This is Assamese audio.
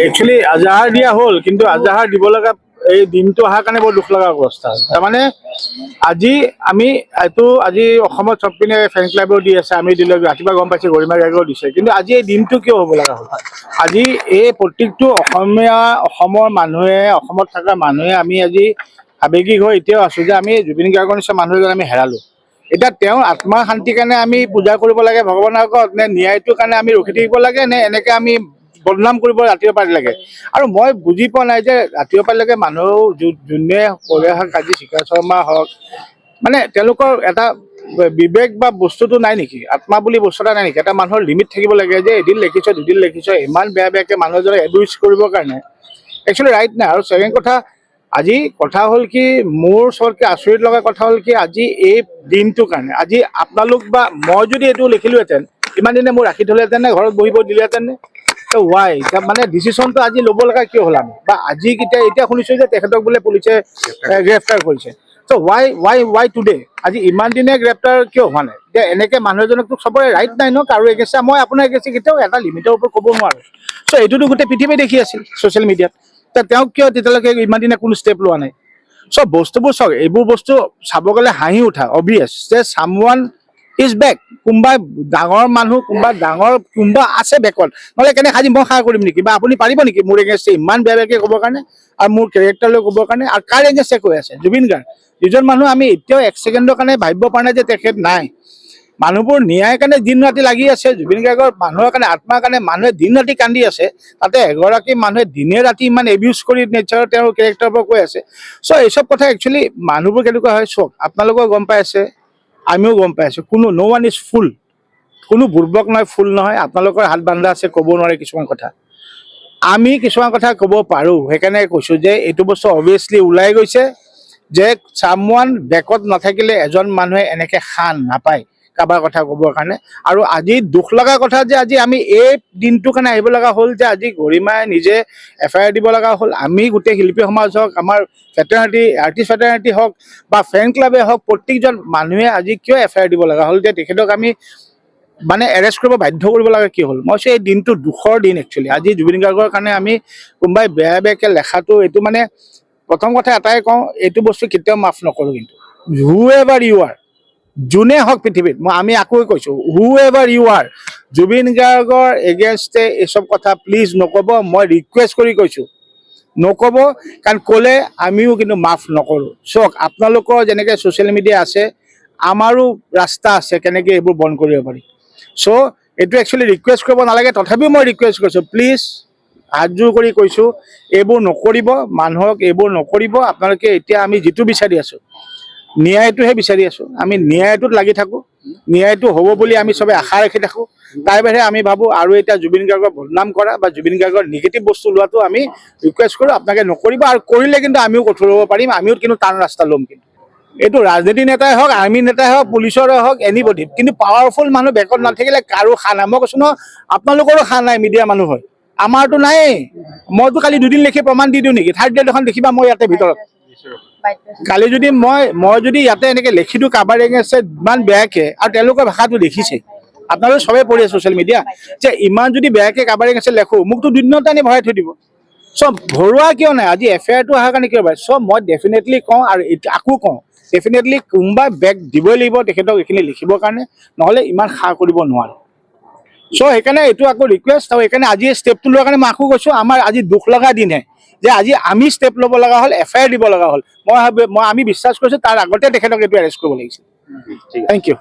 একচুৱেলি আজাহাৰ দিয়া হ'ল, কিন্তু আজাহাৰ দিব লগা এই দিনটো অহাৰ কাৰণে বৰ দুখ লগা অৱস্থা। তাৰমানে আজি আমি আজি অসমত চব পিনে ফেন ক্লাবেও দি আছে, আমি দিলোঁ, ৰাতিপুৱা গম পাইছোঁ গৰিমা গাৰ্গেও দিছে, কিন্তু আজি এই দিনটো কিয় হ'ব লগা হ'ল? আজি এই প্ৰত্যেকটো অসমৰ মানুহে, অসমত থকা মানুহে আমি আজি আৱেগিক হৈ এতিয়াও আছোঁ যে আমি জুবিন গাৰ্গৰ নিচিনা মানুহ এজন আমি হেৰালোঁ। এতিয়া তেওঁৰ আত্মাৰ শান্তিৰ কাৰণে আমি পূজা কৰিব লাগে ভগৱানৰ আগত, নে ন্যায়টোৰ কাৰণে আমি ৰখি থাকিব লাগে, নে এনেকৈ আমি বদনাম কৰিব ৰাতিপুৱা পাৰি লাগে? আৰু মই বুজি পোৱা নাই যে ৰাতিপুৱা পাৰিলৈকে মানুহ যোনে কৰে হওক, আজি শিখৰ শৰ্মা হওক, মানে তেওঁলোকৰ এটা বিবেক বা বস্তুটো নাই নেকি? আত্মা বুলি বস্তু এটা নাই নেকি? এটা মানুহৰ লিমিট থাকিব লাগে যে এদিন লিখিছ, দুদিন লিখিছ, ইমান বেয়া বেয়াকৈ মানুহ এজনক এডুইচ কৰিবৰ কাৰণে একচুৱেলি ৰাইট নাই। আৰু ছেকেণ্ড কথা, আজি কথা হ'ল কি, মোৰ চবতকৈ আচৰিত লগা কথা হ'ল কি, আজি এই দিনটোৰ কাৰণে আজি আপোনালোক বা মই যদি এইটো লিখিলোহেঁতেন, ইমান দিনে মোৰ ৰাখি থ'লেহেঁতেন নে ঘৰত বহিব দিলেহেঁতেন নে? ৱাই মানে ডিচিশ্যনটো আজি ল'ব লগা কিয় হ'ল আমি? বা আজি এতিয়া শুনিছোঁ যে তেখেতক বোলে পুলিচে গ্ৰেপ্তাৰ কৰিছে। চ' ৱাই টুডে? আজি ইমান দিনে গ্ৰেপ্তাৰ কিয় হোৱা নাই? এতিয়া এনেকৈ মানুহ এজনকতো চবৰে ৰাইট নাই ন কাৰো এগেইনষ্টে। মই আপোনাৰ এগেইনষ্টে কেতিয়াও এটা লিমিটৰ ওপৰত ক'ব নোৱাৰোঁ। চ' এইটোতো গোটেই পৃথিৱী দেখি আছিল ছ'চিয়েল মিডিয়াত। তেওঁক কিয় তেতিয়ালৈকে ইমান দিনে কোনো ষ্টেপ লোৱা নাই? চ' বস্তুবোৰ চাওক, এইবোৰ বস্তু চাব গ'লে হাঁহি উঠা অবভিয়াছ যে ছামৱান ইজ বেক। কোনোবা ডাঙৰ মানুহ, কোনোবা আছে বেকত, নহ'লে কেনেকৈ আজি মই সাৰ কৰিম নেকি? বা আপুনি পাৰিব নেকি মোৰ এগেইনষ্টে ইমান বেয়া বেয়াকৈ ক'বৰ কাৰণে, আৰু মোৰ কেৰেক্টাৰলৈ ক'বৰ কাৰণে? আৰু কাৰ এগেইনষ্টে কৈ আছে? জুবিন গাৰ্গ, যিজন মানুহ আমি এতিয়াও এক ছেকেণ্ডৰ কাৰণে ভাবিব পৰা নাই যে তেখেত নাই। মানুহবোৰ ন্যায়ৰ কাৰণে দিন ৰাতি লাগি আছে, জুবিন গাৰ্গৰ মানুহৰ কাৰণে, আত্মাৰ কাৰণে মানুহে দিন ৰাতি কান্দি আছে। তাতে এগৰাকী মানুহে দিনে ৰাতি ইমান এবিউজ কৰি নেচাৰৰ তেওঁৰ কেৰেক্টাৰৰ পৰা কৈ আছে। চ' এইচব কথা একচুৱেলি মানুহবোৰ কেনেকুৱা হয় চাওক, আপোনালোকেও গম পাই আছে, আমিও গম পাই আছোঁ, ন' ওৱান ইজ ফুল। কোনো বুৰ্বক নহয়, ফুল নহয়। আপোনালোকৰ হাত বান্ধা আছে, ক'ব নোৱাৰে কিছুমান কথা। আমি কিছুমান কথা ক'ব পাৰোঁ, সেইকাৰণে কৈছোঁ যে এইটো বস্তু অবভিয়াছলি ওলাই গৈছে যে ছামৱান বেকত নাথাকিলে এজন মানুহে এনেকৈ শান নাপায় কাৰোবাৰ কথা ক'বৰ কাৰণে। আৰু আজি দুখ লগা কথা যে আজি আমি এই দিনটোৰ কাৰণে আহিব লগা হ'ল, যে আজি গৰিমাই নিজে FIR দিব লগা হ'ল। আমি গোটেই শিল্পী সমাজ হওক, আমাৰ আৰ্টিষ্ট ফেটাৰ্নিটি হওক বা ফেন ক্লাবে হওক, প্ৰত্যেকজন মানুহে আজি কিয় FIR দিব লগা হ'ল যে তেখেতক আমি মানে এৰেষ্ট কৰিব বাধ্য কৰিব লগা কি হ'ল? মই কৈছোঁ এই দিনটো দুখৰ দিন একচুৱেলি। আজি জুবিন গাৰ্গৰ কাৰণে আমি কোনোবাই বেয়া বেয়াকৈ লেখাটো, এইটো মানে প্ৰথম কথা এটাই কওঁ, এইটো বস্তু কেতিয়াও মাফ নকৰোঁ। কিন্তু হুএভাৰ ইউ আৰ, যোনে হওক পৃথিৱীত, আমি আকৌ কৈছোঁ, হুএভাৰ ইউ আৰ, জুবিন গাৰ্গৰ এগেইনষ্টে এইচব কথা প্লিজ নক'ব। মই ৰিকুৱেষ্ট কৰি কৈছোঁ, নক'ব, কাৰণ ক'লে আমিও কিন্তু মাফ নকৰোঁ। চাওক, আপোনালোকৰ যেনেকৈ ছ'চিয়েল মিডিয়া আছে, আমাৰো ৰাস্তা আছে কেনেকৈ এইবোৰ বন্ধ কৰিব পাৰি। চ' এইটো একচুৱেলি ৰিকুৱেষ্ট কৰিব নালাগে, তথাপিও মই ৰিকুৱেষ্ট কৰিছোঁ, প্লিজ হাতযোৰ কৰি কৈছোঁ, এইবোৰ নকৰিব, মানুহক এইবোৰ নকৰিব আপোনালোকে। এতিয়া আমি যিটো বিচাৰি আছোঁ, ন্যায়টোহে বিচাৰি আছোঁ। আমি ন্যায়টোত লাগি থাকোঁ, ন্যায়টো হ'ব বুলি আমি চবে আশা ৰাখি থাকোঁ। তাৰ বাহিৰে আমি ভাবোঁ আৰু এতিয়া জুবিন গাৰ্গক বদনাম কৰা বা জুবিন গাৰ্গৰ নিগেটিভ বস্তু লোৱাটো আমি ৰিকুৱেষ্ট কৰোঁ, আপোনালোকে নকৰিব। আৰু কৰিলে কিন্তু আমিও কঠোৰ হ'ব পাৰিম, আমিও কিন্তু টান ৰাস্তা ল'ম। কিন্তু এইটো ৰাজনীতি নেতাই হওক, আৰ্মি নেতাই হওক, পুলিচৰে হওক, এনিবডি, কিন্তু পাৱাৰফুল মানুহ বেকত নাথাকিলে কাৰো খা নাই। মই কৈছোঁ ন, আপোনালোকৰো খা নাই, মিডিয়া মানুহ হয়, আমাৰতো নায়েই। মইতো কালি দুদিন লিখি প্ৰমাণ দি দিওঁ নেকি? থাৰ্ড ডেট এখন দেখিবা মই ইয়াতে ভিতৰত। কালি যদি মই যদি ইয়াতে এনেকৈ লিখি দিওঁ কাৰোবাৰ এগেইনষ্টে ইমান বেয়াকৈ, আৰু তেওঁলোকৰ ভাষাটো দেখিছে, আপোনালোকে চবেই পঢ়ি আছে ছ'চিয়েল মিডিয়া, যে ইমান যদি বেয়াকৈ কাৰোবাৰ এগেইনষ্টে লেখোঁ, মোকতো দুদিনতে আনি ভৰাই থৈ দিব। চ' ভৰোৱা কিয় নাই? আজি FIRটো অহাৰ কাৰণে কিয় পায়? চ' মই ডেফিনেটলি কওঁ, আৰু আকৌ কওঁ, ডেফিনেটলি কোনোবাই বেক দিবই লাগিব তেখেতক এইখিনি লিখিবৰ কাৰণে, নহ'লে ইমান সাহ কৰিব নোৱাৰে। চ' সেইকাৰণে এইটো আকৌ ৰিকুৱেষ্ট, আৰু সেইকাৰণে আজি এই ষ্টেপটো লোৱাৰ কাৰণে মই আকৌ কৈছোঁ, আমাৰ আজি দুখ লগা দিনহে যে আজি আমি ষ্টেপ ল'ব লগা হ'ল, FIR দিব লগা হ'ল। আমি বিশ্বাস কৰিছোঁ তাৰ আগতে তেখেতক এইটো এৰেষ্ট কৰিব লাগিছিল। Thank U.